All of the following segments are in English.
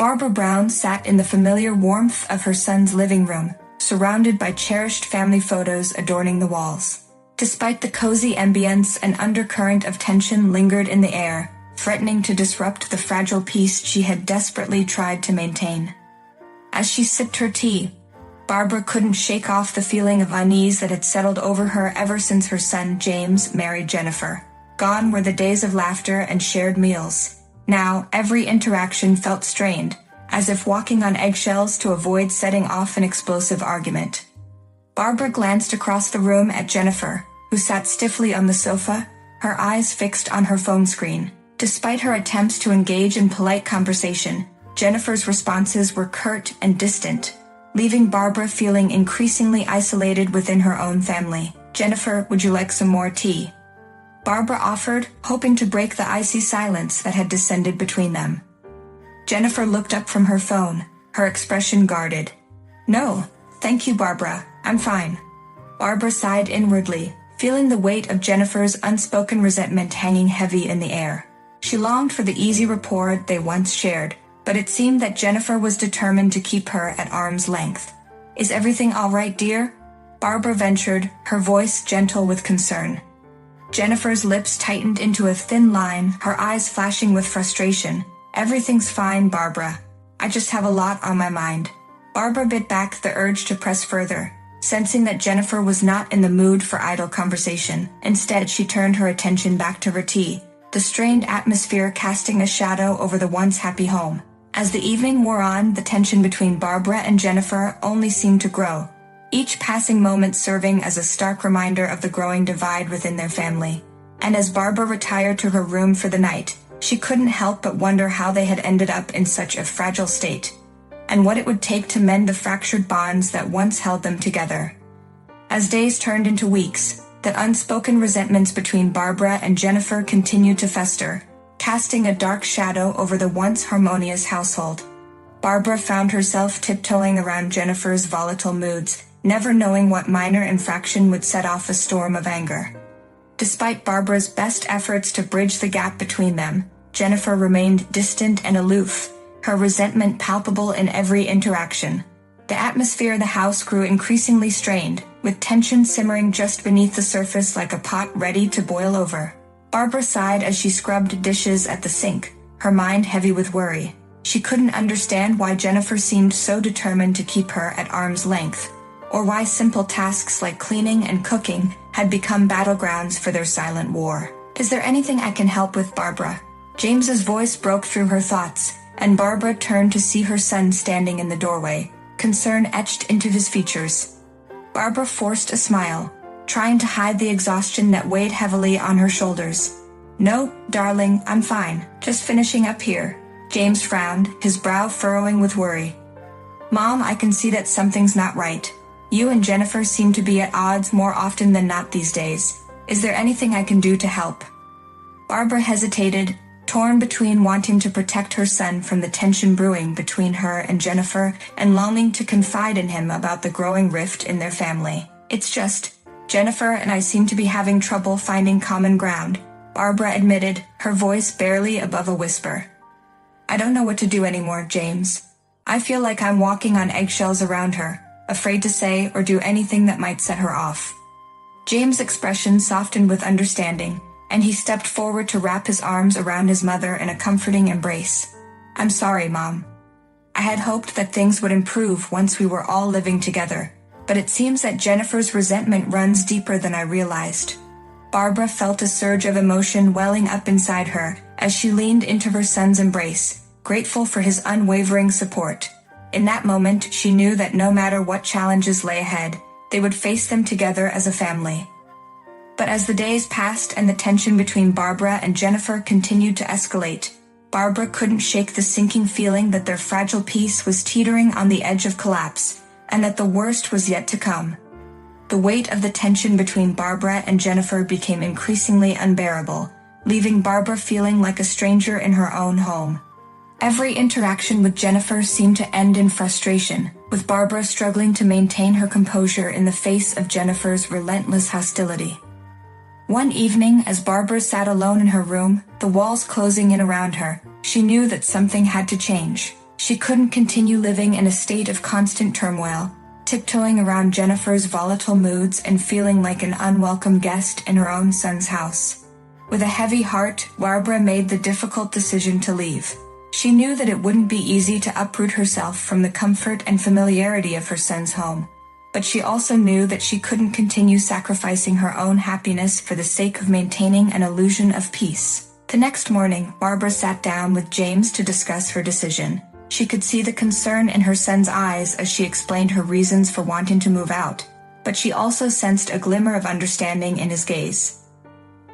Barbara Brown sat in the familiar warmth of her son's living room, surrounded by cherished family photos adorning the walls. Despite the cozy ambience, an undercurrent of tension lingered in the air, threatening to disrupt the fragile peace she had desperately tried to maintain. As she sipped her tea, Barbara couldn't shake off the feeling of unease that had settled over her ever since her son James married Jennifer. Gone were the days of laughter and shared meals. Now, every interaction felt strained, as if walking on eggshells to avoid setting off an explosive argument. Barbara glanced across the room at Jennifer, who sat stiffly on the sofa, her eyes fixed on her phone screen. Despite her attempts to engage in polite conversation, Jennifer's responses were curt and distant, leaving Barbara feeling increasingly isolated within her own family. "Jennifer, would you like some more tea?" Barbara offered, hoping to break the icy silence that had descended between them. Jennifer looked up from her phone, her expression guarded. "No, thank you, Barbara, I'm fine." Barbara sighed inwardly, feeling the weight of Jennifer's unspoken resentment hanging heavy in the air. She longed for the easy rapport they once shared, but it seemed that Jennifer was determined to keep her at arm's length. "Is everything all right, dear?" Barbara ventured, her voice gentle with concern. Jennifer's lips tightened into a thin line, her eyes flashing with frustration. "Everything's fine, Barbara. I just have a lot on my mind." Barbara bit back the urge to press further, sensing that Jennifer was not in the mood for idle conversation. Instead, she turned her attention back to her tea, the strained atmosphere casting a shadow over the once happy home. As the evening wore on, the tension between Barbara and Jennifer only seemed to grow, each passing moment serving as a stark reminder of the growing divide within their family. And as Barbara retired to her room for the night, she couldn't help but wonder how they had ended up in such a fragile state, and what it would take to mend the fractured bonds that once held them together. As days turned into weeks, the unspoken resentments between Barbara and Jennifer continued to fester, casting a dark shadow over the once harmonious household. Barbara found herself tiptoeing around Jennifer's volatile moods, never knowing what minor infraction would set off a storm of anger. Despite Barbara's best efforts to bridge the gap between them, Jennifer remained distant and aloof, her resentment palpable in every interaction. The atmosphere of the house grew increasingly strained, with tension simmering just beneath the surface like a pot ready to boil over. Barbara sighed as she scrubbed dishes at the sink, her mind heavy with worry. She couldn't understand why Jennifer seemed so determined to keep her at arm's length, or why simple tasks like cleaning and cooking had become battlegrounds for their silent war. "Is there anything I can help with, Barbara?" James's voice broke through her thoughts, and Barbara turned to see her son standing in the doorway, concern etched into his features. Barbara forced a smile, trying to hide the exhaustion that weighed heavily on her shoulders. "No, darling, I'm fine, just finishing up here." James frowned, his brow furrowing with worry. "Mom, I can see that something's not right. You and Jennifer seem to be at odds more often than not these days. Is there anything I can do to help?" Barbara hesitated, torn between wanting to protect her son from the tension brewing between her and Jennifer and longing to confide in him about the growing rift in their family. "It's just, Jennifer and I seem to be having trouble finding common ground," Barbara admitted, her voice barely above a whisper. "I don't know what to do anymore, James. I feel like I'm walking on eggshells around her, afraid to say or do anything that might set her off." James' expression softened with understanding, and he stepped forward to wrap his arms around his mother in a comforting embrace. "I'm sorry, Mom. I had hoped that things would improve once we were all living together, but it seems that Jennifer's resentment runs deeper than I realized." Barbara felt a surge of emotion welling up inside her as she leaned into her son's embrace, grateful for his unwavering support. In that moment, she knew that no matter what challenges lay ahead, they would face them together as a family. But as the days passed and the tension between Barbara and Jennifer continued to escalate, Barbara couldn't shake the sinking feeling that their fragile peace was teetering on the edge of collapse, and that the worst was yet to come. The weight of the tension between Barbara and Jennifer became increasingly unbearable, leaving Barbara feeling like a stranger in her own home. Every interaction with Jennifer seemed to end in frustration, with Barbara struggling to maintain her composure in the face of Jennifer's relentless hostility. One evening, as Barbara sat alone in her room, the walls closing in around her, she knew that something had to change. She couldn't continue living in a state of constant turmoil, tiptoeing around Jennifer's volatile moods and feeling like an unwelcome guest in her own son's house. With a heavy heart, Barbara made the difficult decision to leave. She knew that it wouldn't be easy to uproot herself from the comfort and familiarity of her son's home. But she also knew that she couldn't continue sacrificing her own happiness for the sake of maintaining an illusion of peace. The next morning, Barbara sat down with James to discuss her decision. She could see the concern in her son's eyes as she explained her reasons for wanting to move out, but she also sensed a glimmer of understanding in his gaze.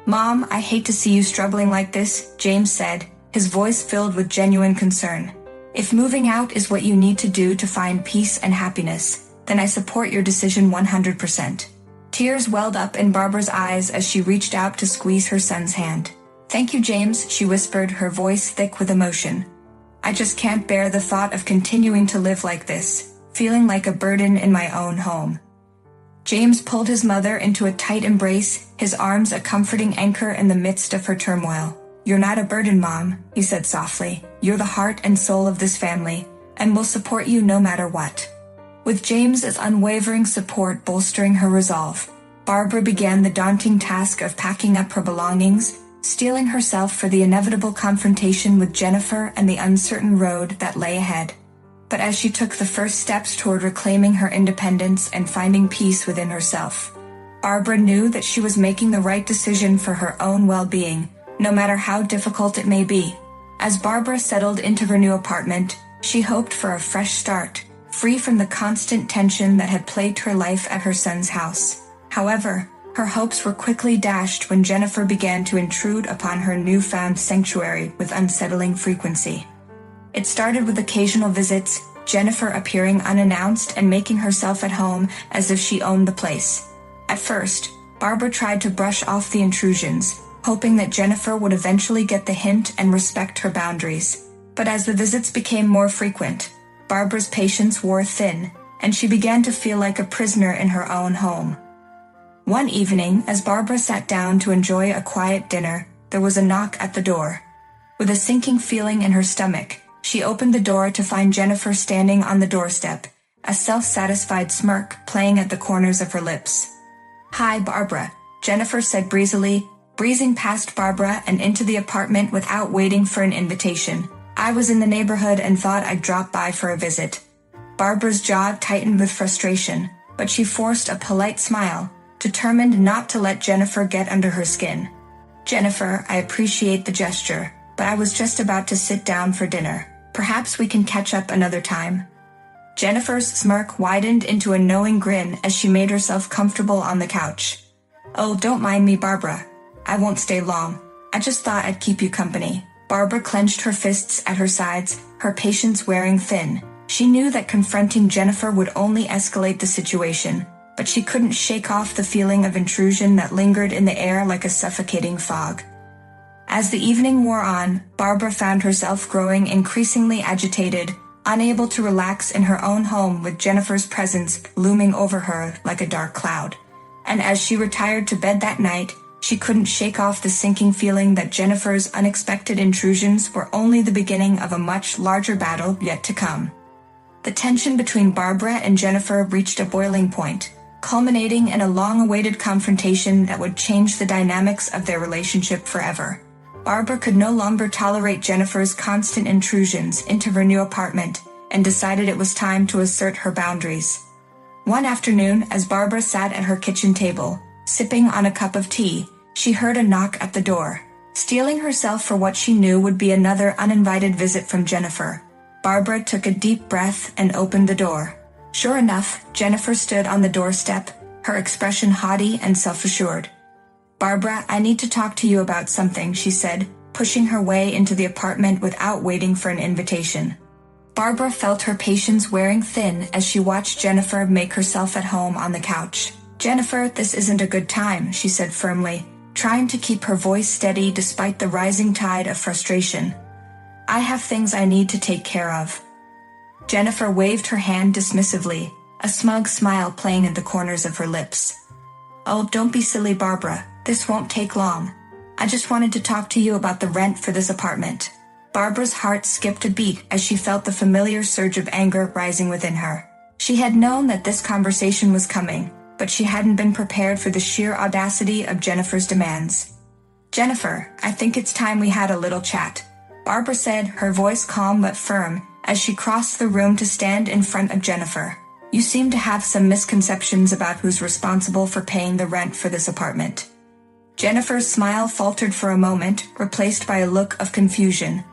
"Mom, I hate to see you struggling like this," James said, his voice filled with genuine concern. "If moving out is what you need to do to find peace and happiness, then I support your decision 100%. Tears welled up in Barbara's eyes as she reached out to squeeze her son's hand. "Thank you, James," she whispered, her voice thick with emotion. "I just can't bear the thought of continuing to live like this, feeling like a burden in my own home." James pulled his mother into a tight embrace, his arms a comforting anchor in the midst of her turmoil. "You're not a burden, Mom," he said softly. "You're the heart and soul of this family, and we'll support you no matter what." With James's unwavering support bolstering her resolve, Barbara began the daunting task of packing up her belongings, steeling herself for the inevitable confrontation with Jennifer and the uncertain road that lay ahead. But as she took the first steps toward reclaiming her independence and finding peace within herself, Barbara knew that she was making the right decision for her own well-being, no matter how difficult it may be. As Barbara settled into her new apartment, she hoped for a fresh start, free from the constant tension that had plagued her life at her son's house. However, her hopes were quickly dashed when Jennifer began to intrude upon her newfound sanctuary with unsettling frequency. It started with occasional visits, Jennifer appearing unannounced and making herself at home as if she owned the place. At first, Barbara tried to brush off the intrusions, hoping that Jennifer would eventually get the hint and respect her boundaries. But as the visits became more frequent, Barbara's patience wore thin, and she began to feel like a prisoner in her own home. One evening, as Barbara sat down to enjoy a quiet dinner, there was a knock at the door. With a sinking feeling in her stomach, she opened the door to find Jennifer standing on the doorstep, a self-satisfied smirk playing at the corners of her lips. "Hi, Barbara," Jennifer said breezily, breezing past Barbara and into the apartment without waiting for an invitation. "I was in the neighborhood and thought I'd drop by for a visit." Barbara's jaw tightened with frustration, but she forced a polite smile, determined not to let Jennifer get under her skin. "Jennifer, I appreciate the gesture, but I was just about to sit down for dinner. Perhaps we can catch up another time." Jennifer's smirk widened into a knowing grin as she made herself comfortable on the couch. "Oh, don't mind me, Barbara. I won't stay long. I just thought I'd keep you company." Barbara clenched her fists at her sides, her patience wearing thin. She knew that confronting Jennifer would only escalate the situation, but she couldn't shake off the feeling of intrusion that lingered in the air like a suffocating fog. As the evening wore on, Barbara found herself growing increasingly agitated, unable to relax in her own home with Jennifer's presence looming over her like a dark cloud. And as she retired to bed that night, she couldn't shake off the sinking feeling that Jennifer's unexpected intrusions were only the beginning of a much larger battle yet to come. The tension between Barbara and Jennifer reached a boiling point, culminating in a long-awaited confrontation that would change the dynamics of their relationship forever. Barbara could no longer tolerate Jennifer's constant intrusions into her new apartment and decided it was time to assert her boundaries. One afternoon, as Barbara sat at her kitchen table, sipping on a cup of tea, she heard a knock at the door. Steeling herself for what she knew would be another uninvited visit from Jennifer, Barbara took a deep breath and opened the door. Sure enough, Jennifer stood on the doorstep, her expression haughty and self-assured. "Barbara, I need to talk to you about something," she said, pushing her way into the apartment without waiting for an invitation. Barbara felt her patience wearing thin as she watched Jennifer make herself at home on the couch. "Jennifer, this isn't a good time," she said firmly, trying to keep her voice steady despite the rising tide of frustration. "I have things I need to take care of." Jennifer waved her hand dismissively, a smug smile playing at the corners of her lips. "Oh, don't be silly, Barbara. This won't take long. I just wanted to talk to you about the rent for this apartment." Barbara's heart skipped a beat as she felt the familiar surge of anger rising within her. She had known that this conversation was coming, but she hadn't been prepared for the sheer audacity of Jennifer's demands. "Jennifer, I think it's time we had a little chat," Barbara said, her voice calm but firm, as she crossed the room to stand in front of Jennifer. "You seem to have some misconceptions about who's responsible for paying the rent for this apartment." Jennifer's smile faltered for a moment, replaced by a look of confusion.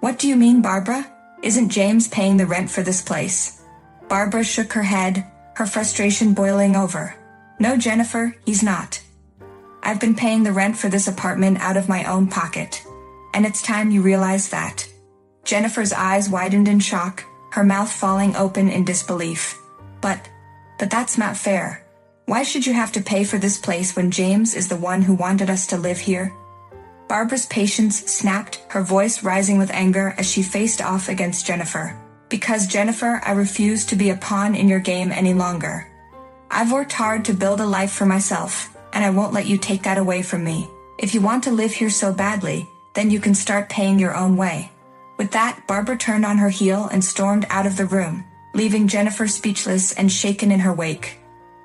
"What do you mean, Barbara? Isn't James paying the rent for this place?" Barbara shook her head, her frustration boiling over. "No, Jennifer, he's not. I've been paying the rent for this apartment out of my own pocket. And it's time you realize that." Jennifer's eyes widened in shock, her mouth falling open in disbelief. But that's not fair. Why should you have to pay for this place when James is the one who wanted us to live here?" Barbara's patience snapped, her voice rising with anger as she faced off against Jennifer. "Because, Jennifer, I refuse to be a pawn in your game any longer. I've worked hard to build a life for myself, and I won't let you take that away from me. If you want to live here so badly, then you can start paying your own way." With that, Barbara turned on her heel and stormed out of the room, leaving Jennifer speechless and shaken in her wake.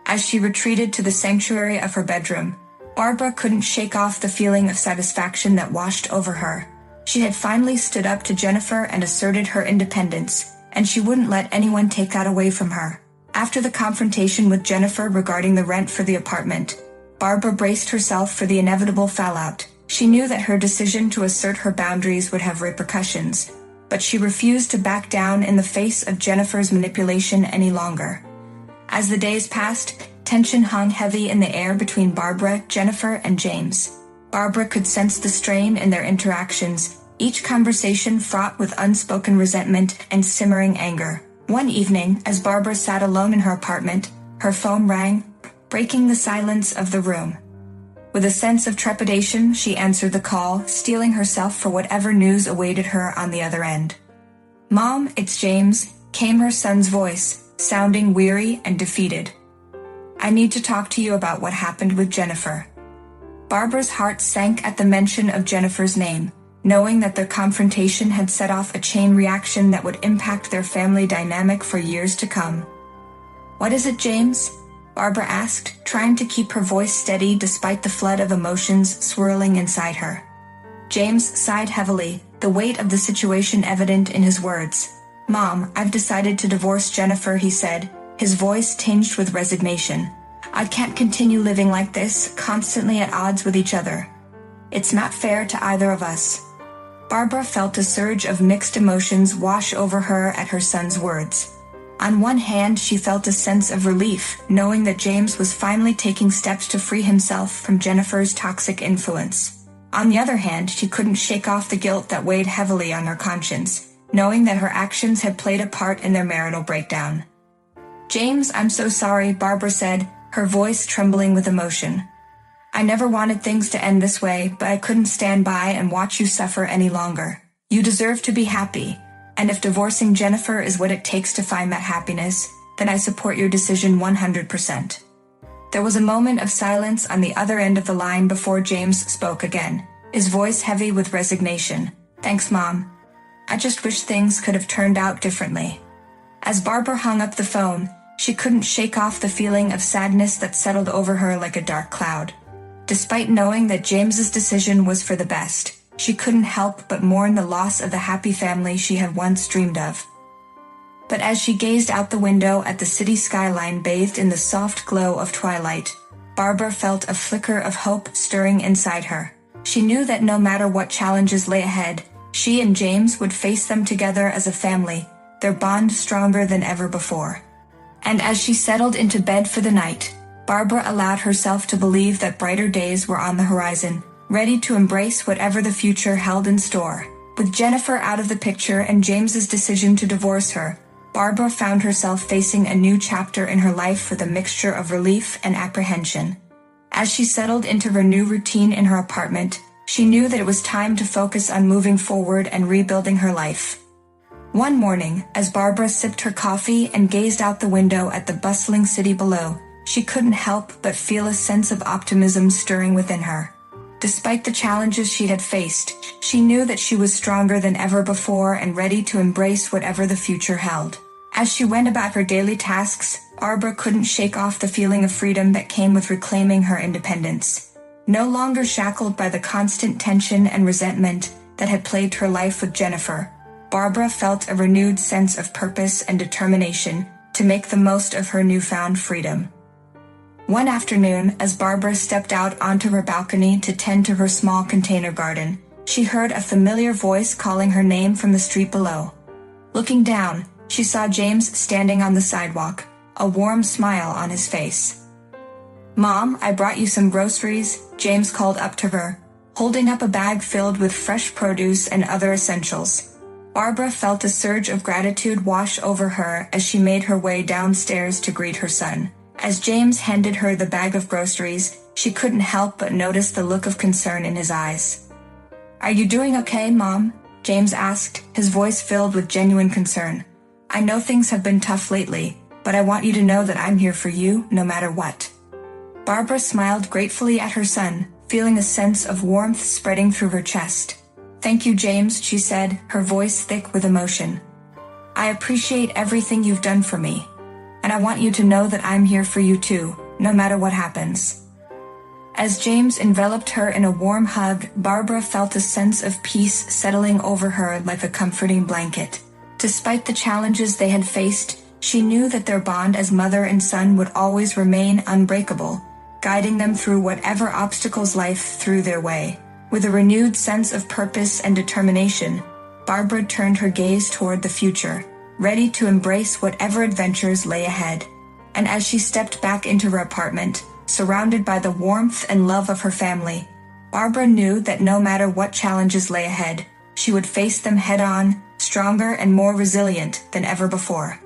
As she retreated to the sanctuary of her bedroom, Barbara couldn't shake off the feeling of satisfaction that washed over her. She had finally stood up to Jennifer and asserted her independence, and she wouldn't let anyone take that away from her. After the confrontation with Jennifer regarding the rent for the apartment, Barbara braced herself for the inevitable fallout. She knew that her decision to assert her boundaries would have repercussions, but she refused to back down in the face of Jennifer's manipulation any longer. As the days passed, tension hung heavy in the air between Barbara, Jennifer, and James. Barbara could sense the strain in their interactions, each conversation fraught with unspoken resentment and simmering anger. One evening, as Barbara sat alone in her apartment, her phone rang, breaking the silence of the room. With a sense of trepidation, she answered the call, steeling herself for whatever news awaited her on the other end. "Mom, it's James," came her son's voice, sounding weary and defeated. "I need to talk to you about what happened with Jennifer." Barbara's heart sank at the mention of Jennifer's name, knowing that their confrontation had set off a chain reaction that would impact their family dynamic for years to come. "What is it, James?" Barbara asked, trying to keep her voice steady despite the flood of emotions swirling inside her. James sighed heavily, the weight of the situation evident in his words. "Mom, I've decided to divorce Jennifer," he said, his voice tinged with resignation. "I can't continue living like this, constantly at odds with each other. It's not fair to either of us." Barbara felt a surge of mixed emotions wash over her at her son's words. On one hand, she felt a sense of relief, knowing that James was finally taking steps to free himself from Jennifer's toxic influence. On the other hand, she couldn't shake off the guilt that weighed heavily on her conscience, knowing that her actions had played a part in their marital breakdown. "James, I'm so sorry," Barbara said, her voice trembling with emotion. "I never wanted things to end this way, but I couldn't stand by and watch you suffer any longer. You deserve to be happy, and if divorcing Jennifer is what it takes to find that happiness, then I support your decision 100%. There was a moment of silence on the other end of the line before James spoke again, his voice heavy with resignation. "Thanks, Mom. I just wish things could have turned out differently." As Barbara hung up the phone, she couldn't shake off the feeling of sadness that settled over her like a dark cloud. Despite knowing that James's decision was for the best, she couldn't help but mourn the loss of the happy family she had once dreamed of. But as she gazed out the window at the city skyline bathed in the soft glow of twilight, Barbara felt a flicker of hope stirring inside her. She knew that no matter what challenges lay ahead, she and James would face them together as a family, their bond stronger than ever before. And as she settled into bed for the night, Barbara allowed herself to believe that brighter days were on the horizon, ready to embrace whatever the future held in store. With Jennifer out of the picture and James's decision to divorce her, Barbara found herself facing a new chapter in her life with a mixture of relief and apprehension. As she settled into her new routine in her apartment, she knew that it was time to focus on moving forward and rebuilding her life. One morning, as Barbara sipped her coffee and gazed out the window at the bustling city below, she couldn't help but feel a sense of optimism stirring within her. Despite the challenges she had faced, she knew that she was stronger than ever before and ready to embrace whatever the future held. As she went about her daily tasks, Barbara couldn't shake off the feeling of freedom that came with reclaiming her independence. No longer shackled by the constant tension and resentment that had plagued her life with Jennifer, Barbara felt a renewed sense of purpose and determination to make the most of her newfound freedom. One afternoon, as Barbara stepped out onto her balcony to tend to her small container garden, she heard a familiar voice calling her name from the street below. Looking down, she saw James standing on the sidewalk, a warm smile on his face. "Mom, I brought you some groceries," James called up to her, holding up a bag filled with fresh produce and other essentials. Barbara felt a surge of gratitude wash over her as she made her way downstairs to greet her son. As James handed her the bag of groceries, she couldn't help but notice the look of concern in his eyes. "Are you doing okay, Mom?" James asked, his voice filled with genuine concern. "I know things have been tough lately, but I want you to know that I'm here for you, no matter what." Barbara smiled gratefully at her son, feeling a sense of warmth spreading through her chest. "Thank you, James," she said, her voice thick with emotion. "I appreciate everything you've done for me. And I want you to know that I'm here for you too, no matter what happens." As James enveloped her in a warm hug, Barbara felt a sense of peace settling over her like a comforting blanket. Despite the challenges they had faced, she knew that their bond as mother and son would always remain unbreakable, guiding them through whatever obstacles life threw their way. With a renewed sense of purpose and determination, Barbara turned her gaze toward the future, ready to embrace whatever adventures lay ahead. And as she stepped back into her apartment, surrounded by the warmth and love of her family, Barbara knew that no matter what challenges lay ahead, she would face them head-on, stronger and more resilient than ever before.